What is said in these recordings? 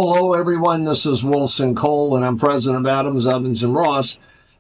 Hello, everyone. This is Wilson Cole, and I'm president of Adams, Evans, and Ross.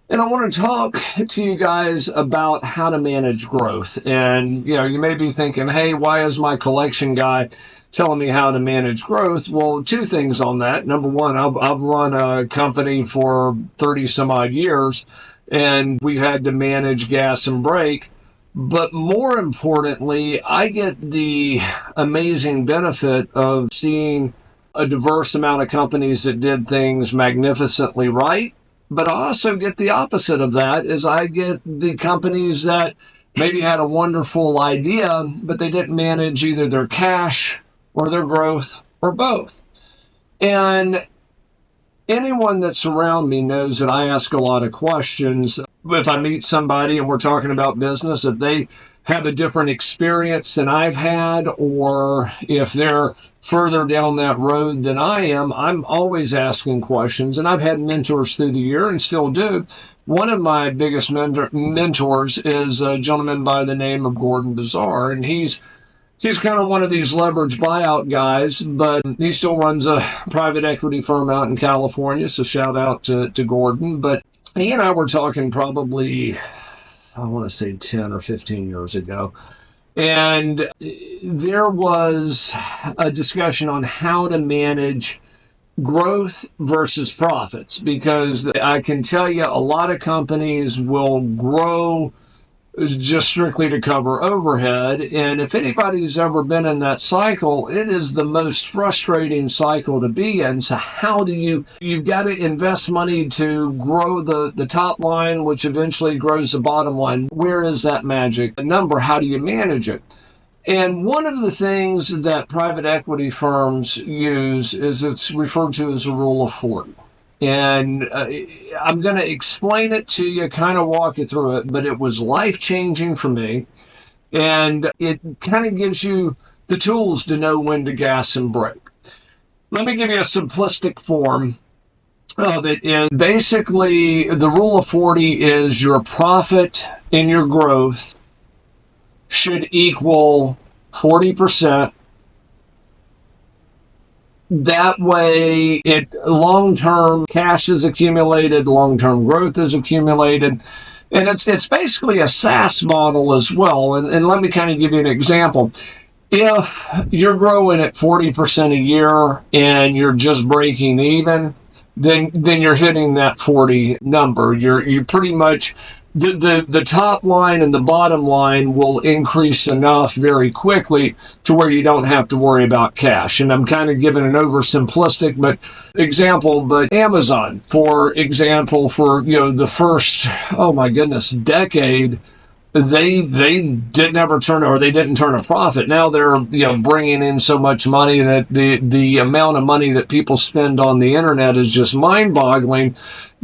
And I want to talk to you guys about how to manage growth. And, you may be thinking, hey, why is my collection guy telling me how to manage growth? Well, two things on that. Number one, I've run a company for 30 some odd years, and we had to manage gas and brake. But more importantly, I get the amazing benefit of seeing a diverse amount of companies that did things magnificently right. But I also get the opposite of that, is I get the companies that maybe had a wonderful idea, but they didn't manage either their cash or their growth or both. And anyone that's around me knows that I ask a lot of questions. If I meet somebody and we're talking about business, if they have a different experience than I've had, or if they're further down that road than I am, I'm always asking questions. And I've had mentors through the year and still do. One of my biggest mentors is a gentleman by the name of Gordon Bazar, and he's kind of one of these leverage buyout guys, but he still runs a private equity firm out in California, so shout out to Gordon. But he and I were talking probably, I want to say 10 or 15 years ago, and there was a discussion on how to manage growth versus profits, because I can tell you a lot of companies will grow just strictly to cover overhead. And if anybody's ever been in that cycle, it is the most frustrating cycle to be in. So how do you've got to invest money to grow the top line, which eventually grows the bottom line. Where is that magic number? How do you manage it? And one of the things that private equity firms use is it's referred to as a rule of 40. And I'm going to explain it to you, kind of walk you through it, but it was life-changing for me. And it kind of gives you the tools to know when to gas and brake. Let me give you a simplistic form of it. And basically, the rule of 40 is your profit and your growth should equal 40%. That way, long-term cash is accumulated, long-term growth is accumulated, and it's basically a SaaS model as well. And let me kind of give you an example. If you're growing at 40% a year and you're just breaking even, then you're hitting that 40 number. You're pretty much the top line and the bottom line will increase enough very quickly to where you don't have to worry about cash. And I'm kind of giving an oversimplistic example, but Amazon, for example, for the first, oh my goodness, decade, they didn't turn a profit. Now they're bringing in so much money that the amount of money that people spend on the internet is just mind-boggling.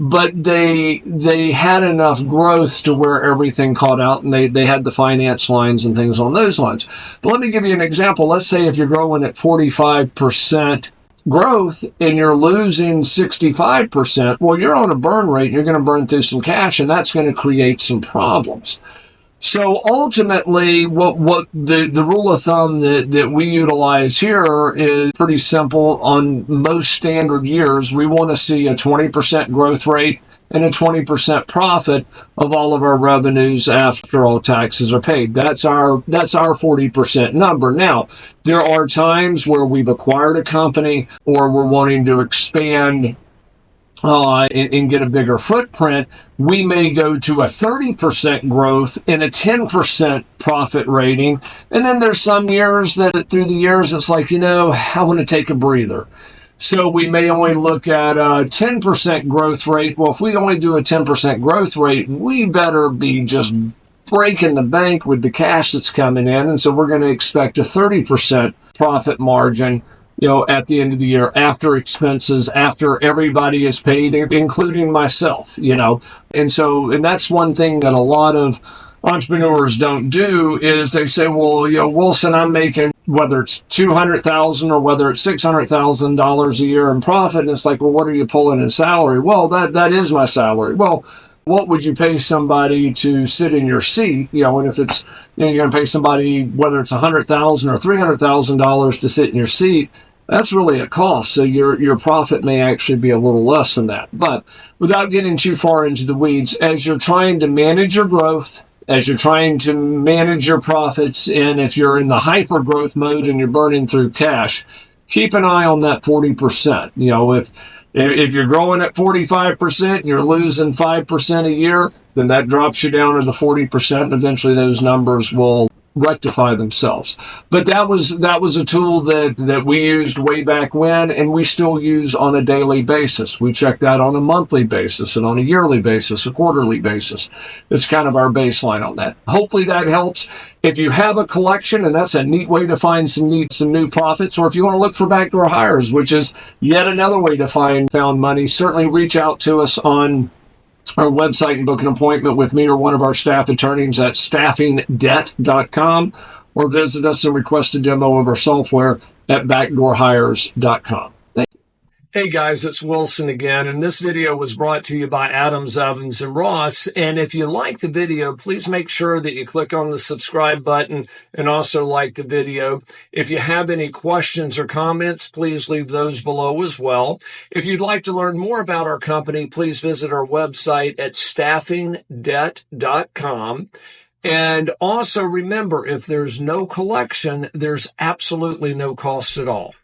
But they had enough growth to where everything caught out, and they had the finance lines and things on those lines. But let me give you an example. Let's say if you're growing at 45% growth and you're losing 65%, well, you're on a burn rate. You're going to burn through some cash, and that's going to create some problems. So ultimately, what the rule of thumb that we utilize here is pretty simple. On most standard years, we want to see a 20% growth rate and a 20% profit of all of our revenues after all taxes are paid. That's our 40% number. Now, there are times where we've acquired a company or we're wanting to expand and get a bigger footprint. We may go to a 30% growth and a 10% profit rating. And then there's some years that through the years, it's like, I want to take a breather. So we may only look at a 10% growth rate. Well, if we only do a 10% growth rate, we better be just breaking the bank with the cash that's coming in. And so we're going to expect a 30% profit margin at the end of the year, after expenses, after everybody is paid, including myself, And that's one thing that a lot of entrepreneurs don't do, is they say, well, Wilson, I'm making, whether it's $200,000 or whether it's $600,000 a year in profit. And it's like, well, what are you pulling in salary? Well, that is my salary. Well, what would you pay somebody to sit in your seat? And if it's, you're going to pay somebody, whether it's $100,000 or $300,000 to sit in your seat, that's really a cost. So your profit may actually be a little less than that. But without getting too far into the weeds, as you're trying to manage your growth, as you're trying to manage your profits, and if you're in the hyper growth mode and you're burning through cash, keep an eye on that 40%. You know, if you're growing at 45% and you're losing 5% a year, then that drops you down to the 40%, and eventually those numbers will rectify themselves. But that was a tool that we used way back when, and we still use on a daily basis. We check that on a monthly basis and on a yearly basis, a quarterly basis. It's kind of our baseline on that. Hopefully that helps. If you have a collection, and that's a neat way to find some new profits, or if you want to look for backdoor hires, which is yet another way to find found money, certainly reach out to us on our website and book an appointment with me or one of our staff attorneys at staffingdebt.com, or visit us and request a demo of our software at backdoorhires.com. Hey guys, it's Wilson again, and this video was brought to you by Adams, Evans, and Ross. And if you like the video, please make sure that you click on the subscribe button and also like the video. If you have any questions or comments, please leave those below as well. If you'd like to learn more about our company, please visit our website at staffingdebt.com. And also remember, if there's no collection, there's absolutely no cost at all.